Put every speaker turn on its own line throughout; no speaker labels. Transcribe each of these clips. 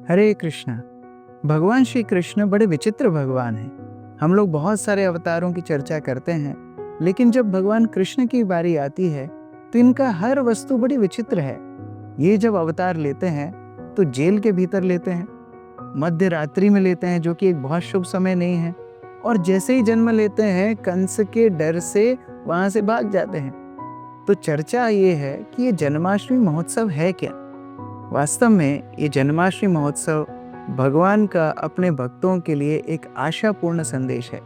हरे कृष्णा। भगवान श्री कृष्ण बड़े विचित्र भगवान हैं। हम लोग बहुत सारे अवतारों की चर्चा करते हैं, लेकिन जब भगवान कृष्ण की बारी आती है तो इनका हर वस्तु बड़ी विचित्र है। ये जब अवतार लेते हैं तो जेल के भीतर लेते हैं, मध्य रात्रि में लेते हैं, जो कि एक बहुत शुभ समय नहीं है, और जैसे ही जन्म लेते हैं कंस के डर से वहां से भाग जाते हैं। तो चर्चा ये है कि ये जन्माष्टमी महोत्सव है क्या। वास्तव में ये जन्माष्टमी महोत्सव भगवान का अपने भक्तों के लिए एक आशापूर्ण संदेश है।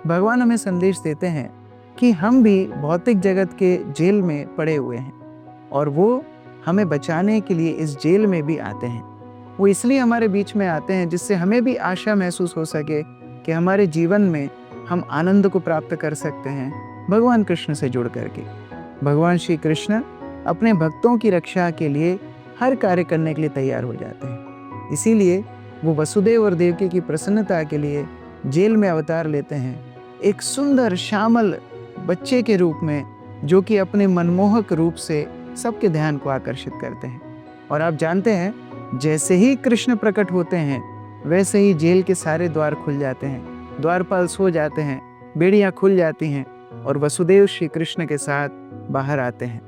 भगवान हमें संदेश देते हैं कि हम भी भौतिक जगत के जेल में पड़े हुए हैं और वो हमें बचाने के लिए इस जेल में भी आते हैं। वो इसलिए हमारे बीच में आते हैं जिससे हमें भी आशा महसूस हो सके कि हमारे जीवन में हम आनंद को प्राप्त कर सकते हैं भगवान कृष्ण से जुड़ करके। भगवान श्री कृष्ण अपने भक्तों की रक्षा के लिए हर कार्य करने के लिए तैयार हो जाते हैं। इसीलिए वो वसुदेव और देवकी की प्रसन्नता के लिए जेल में अवतार लेते हैं, एक सुंदर श्यामल बच्चे के रूप में, जो कि अपने मनमोहक रूप से सबके ध्यान को आकर्षित करते हैं। और आप जानते हैं, जैसे ही कृष्ण प्रकट होते हैं वैसे ही जेल के सारे द्वार खुल जाते हैं, द्वारपाल सो जाते हैं, बेड़ियां खुल जाती हैं और वसुदेव श्री कृष्ण के साथ बाहर आते हैं।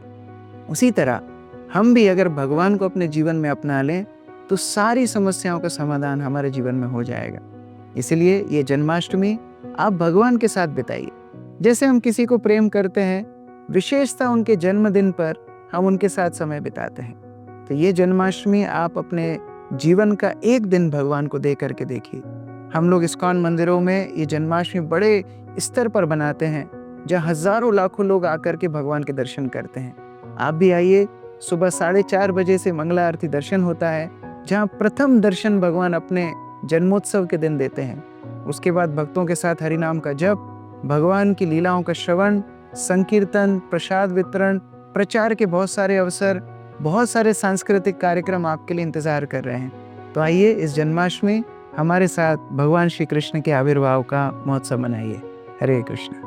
उसी तरह हम भी अगर भगवान को अपने जीवन में अपना लें तो सारी समस्याओं का समाधान हमारे जीवन में हो जाएगा। इसलिए ये जन्माष्टमी आप भगवान के साथ बिताइए। जैसे हम किसी को प्रेम करते हैं, विशेषता उनके जन्मदिन पर हम उनके साथ समय बिताते हैं। तो ये जन्माष्टमी आप अपने जीवन का एक दिन भगवान को दे करके देखिए। हम लोग इस्कॉन मंदिरों में ये जन्माष्टमी बड़े स्तर पर बनाते हैं, जहाँ हजारों लाखों लोग आकर के भगवान के दर्शन करते हैं। आप भी आइए। सुबह 4:30 बजे से मंगला आरती दर्शन होता है, जहाँ प्रथम दर्शन भगवान अपने जन्मोत्सव के दिन देते हैं। उसके बाद भक्तों के साथ हरिनाम का जप, भगवान की लीलाओं का श्रवण, संकीर्तन, प्रसाद वितरण, प्रचार के बहुत सारे अवसर, बहुत सारे सांस्कृतिक कार्यक्रम आपके लिए इंतजार कर रहे हैं। तो आइए इस जन्माष्टमी हमारे साथ भगवान श्री कृष्ण के आविर्भाव का महोत्सव मनाइए। हरे कृष्ण।